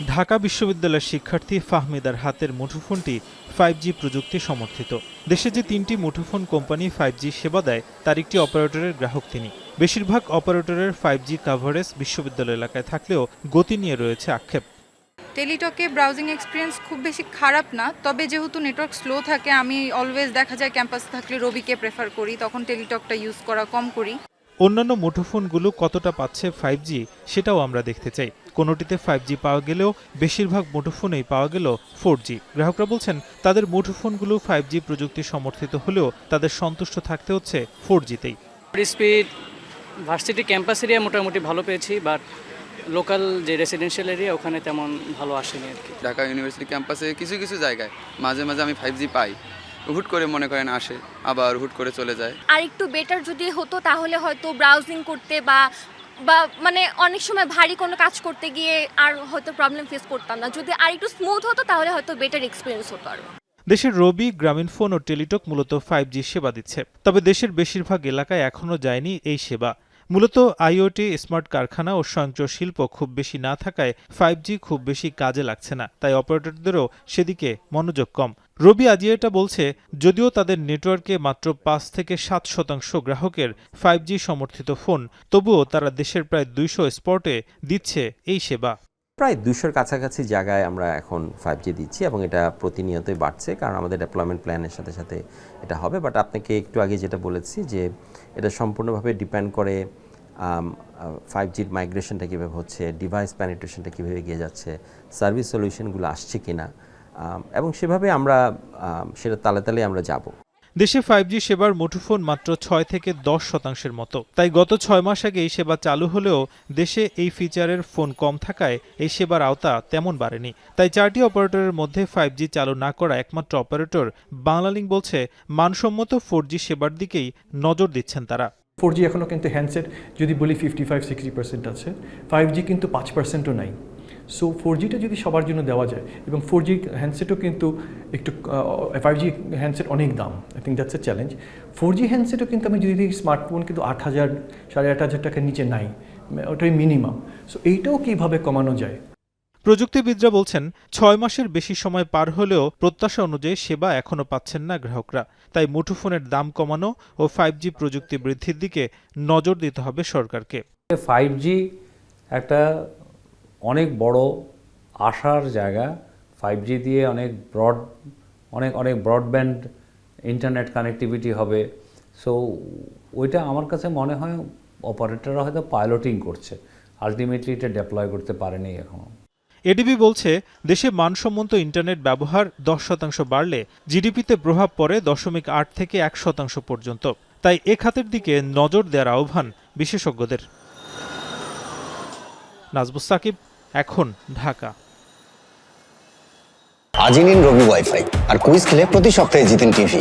ঢাকা বিশ্ববিদ্যালয়ের শিক্ষার্থী ফাহমিদার হাতের মুঠোফোনটি 5G প্রযুক্তি সমর্থিত। দেশে যে 3টি মুঠোফোন কোম্পানি 5G সেবা দেয় তার একটি অপারেটরের গ্রাহক তিনি। বেশিরভাগ অপারেটরের 5G কাভারেজ বিশ্ববিদ্যালয় এলাকায় থাকলেও গতি নিয়ে রয়েছে আক্ষেপ। টেলিটকে ব্রাউজিং এক্সপিরিয়েন্স খুব বেশি খারাপ না, তবে যেহেতু নেটওয়ার্ক স্লো থাকে আমি অলওয়েজ দেখা যায় ক্যাম্পাসে থাকলে রবিকে প্রেফার করি, তখন টেলিটকটা ইউজ করা কম করি। অন্যান্য মুঠোফোনগুলো কতটা পাচ্ছে 5G সেটাও আমরা দেখতে চাই। কোনোটিতে 5G পাওয়া গেলেও বেশিরভাগ মুঠোফোনেই পাওয়া গেল 4G। গ্রাহকরা বলছেন তাদের মুঠোফোনগুলো 5G প্রযুক্তি সমর্থিত হলেও তাদের সন্তুষ্ট থাকতে হচ্ছে 4G-তেই। স্পিড ভার্সিটি ক্যাম্পাস এরিয়া মোটামুটি ভালো পেয়েছি, বাট লোকাল যে রেসিডেন্সিয়াল এরিয়া ওখানে তেমন ভালো আসেনি আর কি। ঢাকা ইউনিভার্সিটি ক্যাম্পাসে কিছু কিছু জায়গায় মাঝে মাঝে আমি 5G পাই, হুট করে মনে করেন আসে, আবার হুট করে চলে যায়। আর একটু বেটার যদি হতো তাহলে হয়তো ব্রাউজিং করতে বা মানে অনেক সময় ভারী কোনো কাজ করতে গিয়ে আর হয়তো প্রবলেম ফেস করতাম না। যদি আর একটু স্মুথ হতো তাহলে হয়তো বেটার এক্সপিরিয়েন্স হতো আরো। দেশের রবি, গ্রামীণফোন ও টেলিটক মূলত 5G সেবা দিচ্ছে, তবে দেশের বেশিরভাগ এলাকায় এখনও যায়নি এই সেবা। মূলত আইওটি, স্মার্ট কারখানা ও স্বয়ংক্রিয় শিল্প খুব বেশি না থাকায় 5G খুব বেশি কাজে লাগছে না, তাই অপারেটরদেরও সেদিকে মনোযোগ কম। রবি আজিয়েটা বলছে, যদিও তাদের নেটওয়ার্কে মাত্র 5 থেকে 7% গ্রাহকের 5G সমর্থিত ফোন, তবুও তারা দেশের প্রায় 200 স্পটে দিচ্ছে এই সেবা। প্রায় 200-র কাছাকাছি জায়গায় আমরা এখন 5G দিচ্ছি এবং এটা প্রতিনিয়তই বাড়ছে, কারণ আমাদের ডেভেলপমেন্ট প্ল্যানের সাথে সাথে এটা হবে। বাট আপনাকে একটু আগে যেটা বলেছি যে এটা সম্পূর্ণভাবে ডিপেন্ড করে 5Gর মাইগ্রেশনটা কীভাবে হচ্ছে, ডিভাইস পেনিট্রেশনটা কীভাবে এগিয়ে যাচ্ছে, সার্ভিস সলিউশনগুলো আসছে কিনা, এবং সেভাবে আমরা সেটা তালে তালে আমরা যাব। দেশে 5G সেবার মুঠোফোন মাত্র 6 থেকে 10% মতো, তাই গত 6 মাস আগে এই সেবা চালু হলেও দেশে এই ফিচারের ফোন কম থাকায় এই সেবার আওতা তেমন বাড়েনি। তাই 4টি অপারেটরের মধ্যে 5G চালু না করা একমাত্র অপারেটর বাংলালিংক বলছে, মানসম্মত 4G সেবার দিকেই নজর দিচ্ছেন তারা। 4G এখনও কিন্তু হ্যান্ডসেট যদি বলি 55-60% আছে, 5G কিন্তু 5%ও নাই। সো 4Gটা যদি সবার জন্য দেওয়া যায়, এবং 4G হ্যান্ডসেটও কিন্তু একটু 5G হ্যান্ডসেট অনেক দাম, I think that's a challenge. 4G হ্যান্ডসেটও কিন্তু আমি যদি দেখি স্মার্টফোন কিন্তু 8,000 8,500 টাকার নিচে নাই, ওটাই মিনিমাম। সো এইটাও কীভাবে কমানো যায়। প্রযুক্তিবিদরা বলছেন, 6 মাসের বেশি সময় পার হলেও প্রত্যাশা অনুযায়ী সেবা এখনও পাচ্ছেন না গ্রাহকরা। তাই মুঠোফোনের দাম কমানো ও 5G প্রযুক্তি বৃদ্ধির দিকে নজর দিতে হবে সরকারকে। 5G একটা অনেক বড় আশার জায়গা। 5G দিয়ে অনেক ব্রডব্যান্ড ইন্টারনেট কানেক্টিভিটি হবে। সো ওইটা আমার কাছে মনে হয় অপারেটররা হয়তো পাইলটিং করছে, আলটিমেটলি এটা ডেপ্লয় করতে পারেনি এখনও। এডিবি বলছে, দেশে মানসম্মত ইন্টারনেট ব্যবহার 10% বাড়লে জিডিপিতে প্রভাব পড়ে 0.8 থেকে 1% পর্যন্ত। তাই এ খাতের দিকে নজর দেওয়ার আহ্বান বিশেষজ্ঞদের। নাজবুস সাকিব, এখন ঢাকা। আজই নিন রবি ওয়াইফাই আর কুইজ খেলে প্রতি সপ্তাহে জিতেন টিভি।